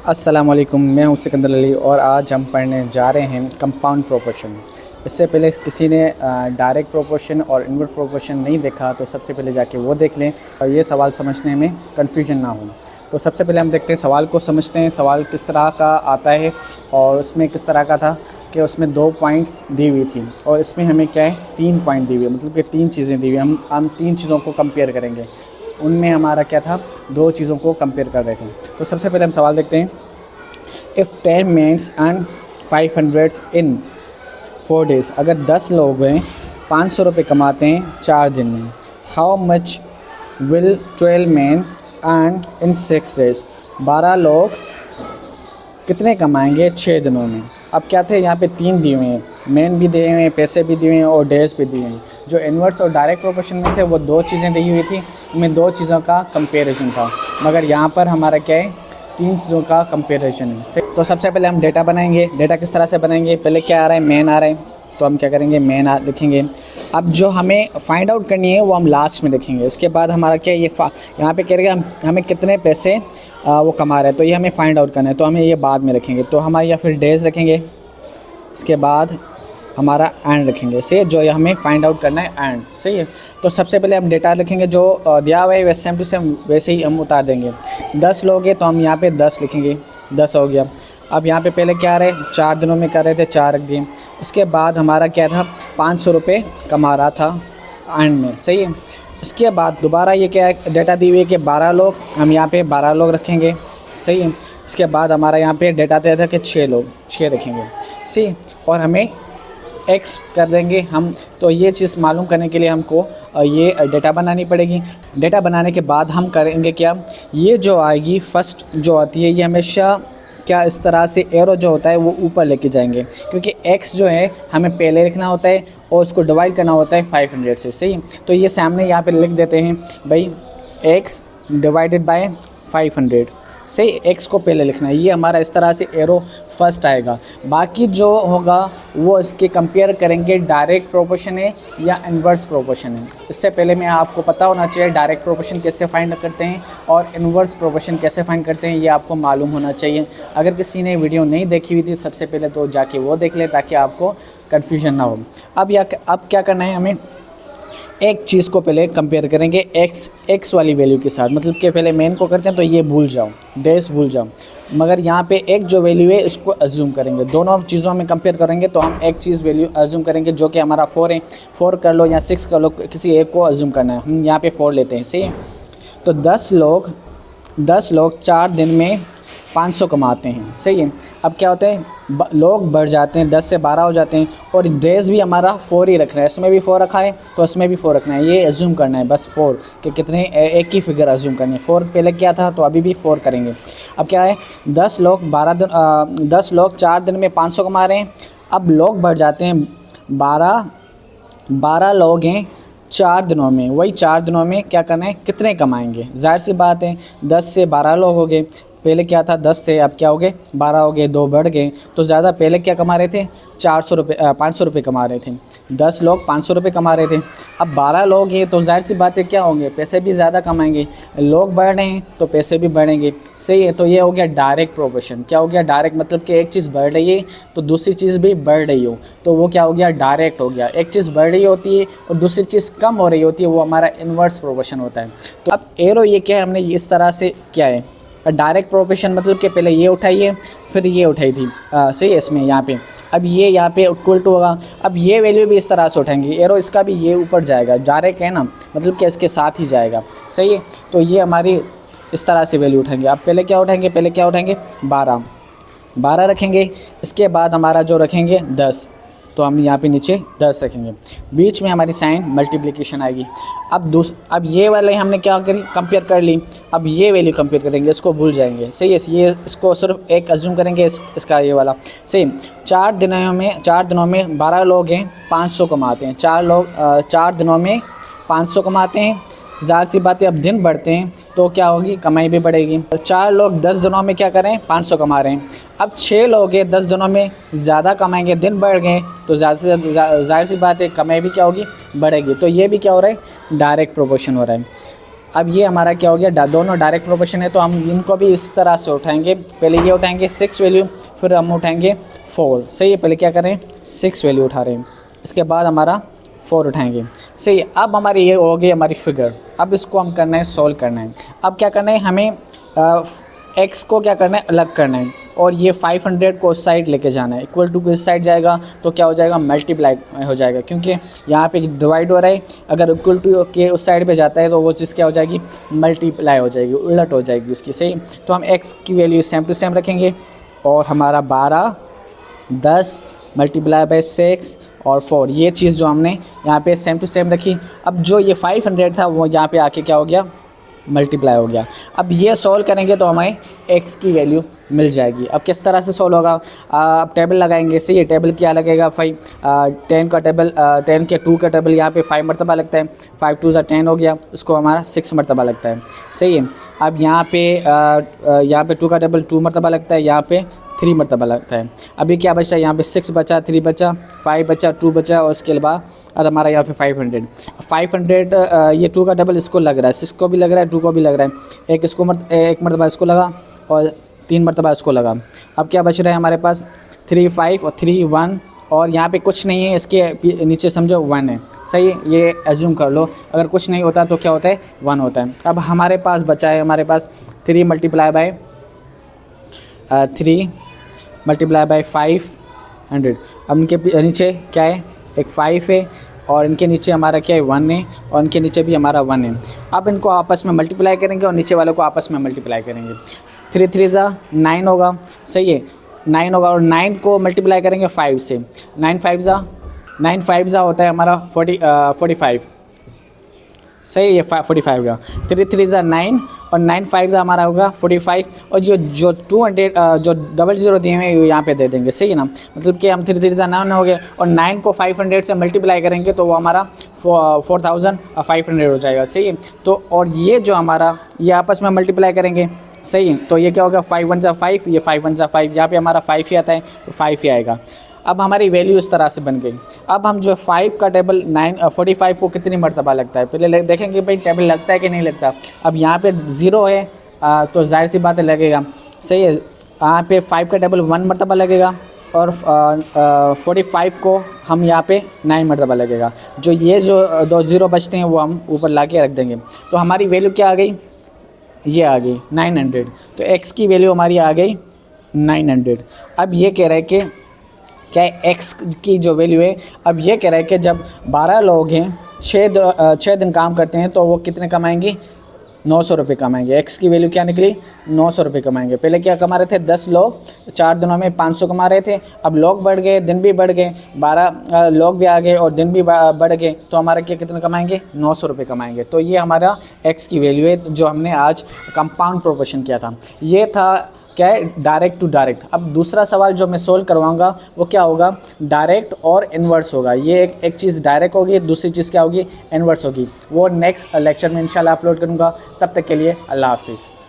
अस्सलामुअलैकुम, मैं हूं सिकंदर अली और आज हम पढ़ने जा रहे हैं कंपाउंड प्रोपोर्शन। इससे पहले किसी ने डायरेक्ट प्रोपोर्शन और इनवर्स प्रोपोर्शन नहीं देखा तो सबसे पहले जाके वो देख लें और ये सवाल समझने में कन्फ्यूजन ना हो। तो सबसे पहले हम देखते हैं सवाल को, समझते हैं सवाल किस तरह का आता है और उसमें किस तरह का था कि उसमें 2 पॉइंट दी हुई थी और इसमें हमें क्या है 3 पॉइंट दी हुई है, मतलब कि 3 चीज़ें दी हुई हैं। हम 3 चीज़ों को कंपेयर करेंगे, उनमें हमारा क्या था 2 चीज़ों को कंपेयर कर रहे थे। तो सबसे पहले हम सवाल देखते हैं। If 10 mens and 500 in 4 days, अगर 10 लोग हैं 500 रुपये कमाते हैं 4 दिन में, how much will 12 main and in 6 days, 12 लोग कितने कमाएंगे 6 दिनों में। अब क्या थे यहाँ पे 3 दिए हुए हैं, मेन भी दिए हुए हैं, पैसे भी दिए हुए हैं और डेज भी दिए हैं। जो इन्वर्स और डायरेक्ट प्रोपोर्शन में थे वो 2 चीज़ें दी हुई थी, उनमें 2 चीज़ों का कंपैरिजन था, मगर यहाँ पर हमारा क्या है 3 चीज़ों का कंपैरिजन है। तो सबसे पहले हम डेटा बनाएंगे। डेटा किस तरह से बनाएंगे, पहले क्या आ रहा है मेन आ रहा है, तो हम क्या करेंगे मेन लिखेंगे। अब जो हमें फाइंड आउट करनी है वो हम लास्ट में लिखेंगे। इसके बाद हमारा क्या ये यहाँ पे कह रहे हैं हमें कितने पैसे वो कमा रहे हैं, तो ये हमें फाइंड आउट करना है, तो हमें ये बाद में रखेंगे। तो हमारे या फिर डेज़ रखेंगे, इसके बाद हमारा एंड रखेंगे, सही है, जो ये हमें फाइंड आउट करना है एंड, सही है। तो सबसे पहले हम डेटा लिखेंगे, जो दिया हुआ है वैसे सेम टू सेम वैसे ही हम उतार देंगे। 10 लोग हैं तो हम यहाँ पे 10 लिखेंगे, 10 हो गया। अब यहाँ पे पहले क्या रहे 4 दिनों में कर रहे थे 4 रख दिए। इसके बाद हमारा क्या था 500 रुपये कमा रहा था एंड में, सही है। इसके बाद दोबारा ये क्या है डेटा दी हुई है कि 12 लोग, हम यहाँ पे 12 लोग रखेंगे, सही है। इसके बाद हमारा यहाँ पे डेटा दिया था कि 6 लोग, 6 रखेंगे, सही, और हमें एक्स कर देंगे हम। तो ये चीज़ मालूम करने के लिए हमको ये डेटा बनानी पड़ेगी। डेटा बनाने के बाद हम करेंगे क्या, ये जो आएगी फर्स्ट जो आती है ये हमेशा क्या इस तरह से एरो जो होता है वो ऊपर लेके जाएंगे, क्योंकि x जो है हमें पहले लिखना होता है और उसको डिवाइड करना होता है 500 से, सही। तो ये सामने यहाँ पे लिख देते हैं भाई x डिवाइडेड बाय 500, सही। x को पहले लिखना है, ये हमारा इस तरह से एरो फर्स्ट आएगा। बाकी जो होगा वो इसके कंपेयर करेंगे डायरेक्ट प्रोपोर्शन है या इन्वर्स प्रोपोर्शन है। इससे पहले मैं आपको पता होना चाहिए डायरेक्ट प्रोपोर्शन कैसे फाइंड करते हैं और इन्वर्स प्रोपोर्शन कैसे फाइंड करते हैं, ये आपको मालूम होना चाहिए। अगर किसी ने वीडियो नहीं देखी हुई थी सबसे पहले तो जाके वो देख ले ताकि आपको कन्फ्यूजन ना हो। अब क्या करना है, हमें एक चीज़ को पहले कंपेयर करेंगे एक्स वाली वैल्यू के साथ, मतलब कि पहले मेन को करते हैं तो ये भूल जाओ, डेज भूल जाओ, मगर यहाँ पे एक जो वैल्यू है इसको अज्यूम करेंगे। दोनों चीज़ों में कंपेयर करेंगे तो हम एक चीज़ वैल्यू अज्यूम करेंगे जो कि हमारा 4 है। 4 कर लो या 6 कर लो, किसी एक को अज्यूम करना है, हम यहाँ पे 4 लेते हैं, सही है। तो 10 लोग 4 दिन में 500 कमाते हैं, सही है। अब क्या होता है लोग बढ़ जाते हैं, 10 से 12 हो जाते हैं और डेज़ भी हमारा 4 ही रखना है, इसमें भी 4 रखा है तो इसमें भी 4 रखना है, ये अज्यूम करना है बस 4 कि कितने एक ही फिगर अज्यूम करनी है। 4 पहले क्या था तो अभी भी 4 करेंगे। अब क्या है 10 लोग 4 दिन में 500 कमा रहे हैं। अब लोग बढ़ जाते हैं 12 लोग हैं 4 दिनों में, वही 4 दिनों में क्या करना है कितने कमाएंगे। जाहिर सी बात है 10 से 12 लोग हो गए, पहले क्या था 10 थे अब क्या हो गए 12 हो गए, 2 बढ़ गए। तो ज़्यादा पहले क्या कमा रहे थे 500 रुपये कमा रहे थे, 10 लोग 500 रुपये कमा रहे थे। अब 12 लोग हैं तो जाहिर सी बात है क्या होंगे पैसे भी ज़्यादा कमाएंगे, लोग बढ़ रहे हैं तो पैसे भी बढ़ेंगे, सही है। तो ये हो गया डायरेक्ट प्रोपोर्शन। क्या हो गया डायरेक्ट, मतलब कि एक चीज़ बढ़ रही है तो दूसरी चीज़ भी बढ़ रही हो, तो वो क्या हो गया डायरेक्ट हो गया। एक चीज़ बढ़ रही होती है और दूसरी चीज़ कम हो रही होती है, वो हमारा इन्वर्स प्रोपोर्शन होता है। तो अब एरो ये क्या है हमने इस तरह से क्या है डायरेक्ट प्रोपोर्शन, मतलब कि पहले ये उठाई है फिर ये उठाई थी, सही है। इसमें यहाँ पे अब ये यहाँ पे इक्वल टू होगा, अब ये वैल्यू भी इस तरह से उठाएंगे, एरो इसका भी ये ऊपर जाएगा, डायरेक्ट है ना, मतलब कि इसके साथ ही जाएगा, सही है। तो ये हमारी इस तरह से वैल्यू उठाएंगे। अब पहले क्या उठाएंगे 12 रखेंगे। इसके बाद हमारा जो रखेंगे 10, तो हम यहाँ पे नीचे 10 रखेंगे, बीच में हमारी साइन मल्टीप्लिकेशन आएगी। अब ये वाले हमने क्या करी कंपेयर कर ली, अब ये वैल्यू कंपेयर करेंगे, इसको भूल जाएंगे, सही है। ये इसको सिर्फ एक अज्यूम करेंगे इसका ये वाला, सही। 4 दिनों में 12 लोग हैं 500 कमाते हैं, 4 दिनों में 500 कमाते हैं। ज़ाहिर सी बात है अब दिन बढ़ते हैं तो क्या होगी कमाई भी बढ़ेगी। 4 लोग 10 दिनों में क्या करें 500 कमा रहे हैं। अब 6 लोग हैं 10 दिनों में ज़्यादा कमाएंगे, दिन बढ़ गए तो जाहिर सी बात है कमाई भी क्या होगी बढ़ेगी। तो ये भी क्या हो रहा है डायरेक्ट प्रोपोर्शन हो रहा है। अब ये हमारा क्या हो गया, दोनों डायरेक्ट प्रोपोर्शन है तो हम इनको भी इस तरह से उठाएंगे। पहले ये उठाएंगे 6 वैल्यू, फिर हम उठाएंगे 4। सही है, पहले क्या करें 6 वैल्यू उठा रहे हैं, इसके बाद हमारा 4 उठाएंगे। सही है, अब हमारी ये हो गई हमारी फिगर। अब इसको हम करना है, सोल्व करना है। अब क्या करना है, हमें x को क्या करना है, अलग करना है, और ये 500 को उस साइड लेके जाना है। इक्वल टू इस साइड जाएगा तो क्या हो जाएगा, मल्टीप्लाई हो जाएगा, क्योंकि यहाँ पे डिवाइड हो रहा है। अगर इक्वल टू के उस साइड पे जाता है तो वो चीज़ क्या हो जाएगी, मल्टीप्लाई हो जाएगी, उलट हो जाएगी उसकी। सही, तो हम x की वैल्यू सेम टू सेम रखेंगे, और हमारा 12, 10 मल्टीप्लाई बाई 6 और 4, ये चीज़ जो हमने यहाँ पे सेम टू सेम रखी। अब जो ये 500 था वो यहाँ पे आके क्या हो गया, मल्टीप्लाई हो गया। अब ये सॉल्व करेंगे तो हमें x की वैल्यू मिल जाएगी। अब किस तरह से सॉल्व होगा, अब टेबल लगाएंगे। सही है, टेबल क्या लगेगा, 10 का टेबल, 10 के 2 का टेबल यहाँ पे 5 मरतबा लगता है, 5 2 ज़ा 10 हो गया, उसको हमारा 6 मरतबा लगता है। सही है, अब यहाँ पे 2 का टेबल 2 मरतबा लगता है, यहाँ पे 3 मरतबा लगता है। अभी क्या बचा, यहाँ पे 6 बचा, 3 बचा, 5 बचा, 2 बचा, और उसके बाद अब हमारा यहाँ पे 500 ये 2 का डबल इसको लग रहा है, 6 को भी लग रहा है, 2 को भी लग रहा है, एक मरतबा इसको लगा और 3 मरतबा इसको लगा। अब क्या बच रहा है हमारे पास, 3 5 और 3 1, और यहाँ पे कुछ नहीं है, इसके नीचे समझो 1 है। सही है, ये एज्यूम कर लो, अगर कुछ नहीं होता तो क्या होता है, 1 होता है। अब हमारे पास बचा है, हमारे पास 3 मल्टीप्लाई बाई 500। अब इनके नीचे क्या है, एक 5 है, और इनके नीचे हमारा क्या है, 1 है, और इनके नीचे भी हमारा 1 है। अब इनको आपस में मल्टीप्लाई करेंगे और नीचे वालों को आपस में मल्टीप्लाई करेंगे। 3 3 ज़ा 9 होगा। सही है, 9 होगा, और 9 को मल्टीप्लाई करेंगे 5 से, 9 5 ज़ा होता है हमारा 45। सही है, 45 का 3 3 ज़ा 9 और 9 5 ज़ा हमारा होगा 45, और जो 200 जो 00 दिए हुए हैं यहाँ पे दे देंगे। सही है ना, मतलब कि हम 3 3 ज़ा 9 हो गए, और 9 को 500 से मल्टीप्लाई करेंगे तो वो हमारा 4500 हो जाएगा। सही है, तो और ये जो हमारा ये आपस में मल्टीप्लाई करेंगे। सही है, तो ये क्या होगा, 5 1 ज़ा 5, ये 5 1 ज़ा 5, यहाँ पे हमारा 5 ही आता है तो 5 ही आएगा। अब हमारी वैल्यू इस तरह से बन गई। अब हम जो 5 का टेबल 45 को कितनी मरतबा लगता है, पहले देखेंगे भाई टेबल लगता है कि नहीं लगता। अब यहाँ पे 0 है तो जाहिर सी बात है लगेगा। सही है, यहाँ पे 5 का टेबल 1 मरतबा लगेगा, और 45 को हम यहाँ पे 9 मरतबा लगेगा। जो ये जो 2 0 बचते हैं वो हम ऊपर ला के रख देंगे, तो हमारी वैल्यू क्या आ गई, ये आ गई 900। तो x की वैल्यू हमारी आ गई 900। अब ये कह रहा है कि क्या है, x की जो वैल्यू है, अब ये कह रहा है कि जब 12 लोग हैं, 6 दिन काम करते हैं, तो वो कितने कमाएंगे, 900 रुपये कमाएंगे। x की वैल्यू क्या निकली, 900 रुपये कमाएंगे। पहले क्या कमा रहे थे, 10 लोग 4 दिनों में 500 कमा रहे थे। अब लोग बढ़ गए, दिन भी बढ़ गए, 12 लोग भी आ गए और दिन भी बढ़ गए, तो हमारा क्या कितने कमाएंगे, 900 रुपये कमाएंगे। तो ये हमारा x की वैल्यू है जो हमने आज कंपाउंड प्रोपोर्शन किया था। ये था क्या है, डायरेक्ट टू डायरेक्ट। अब दूसरा सवाल जो मैं सोल्व करवाऊंगा वो क्या होगा, डायरेक्ट और इन्वर्स होगा। ये एक चीज़ डायरेक्ट होगी, दूसरी चीज़ क्या होगी, इन्वर्स होगी। वो नेक्स्ट लेक्चर में इंशाल्लाह अपलोड करूंगा। तब तक के लिए अल्लाह हाफिज़।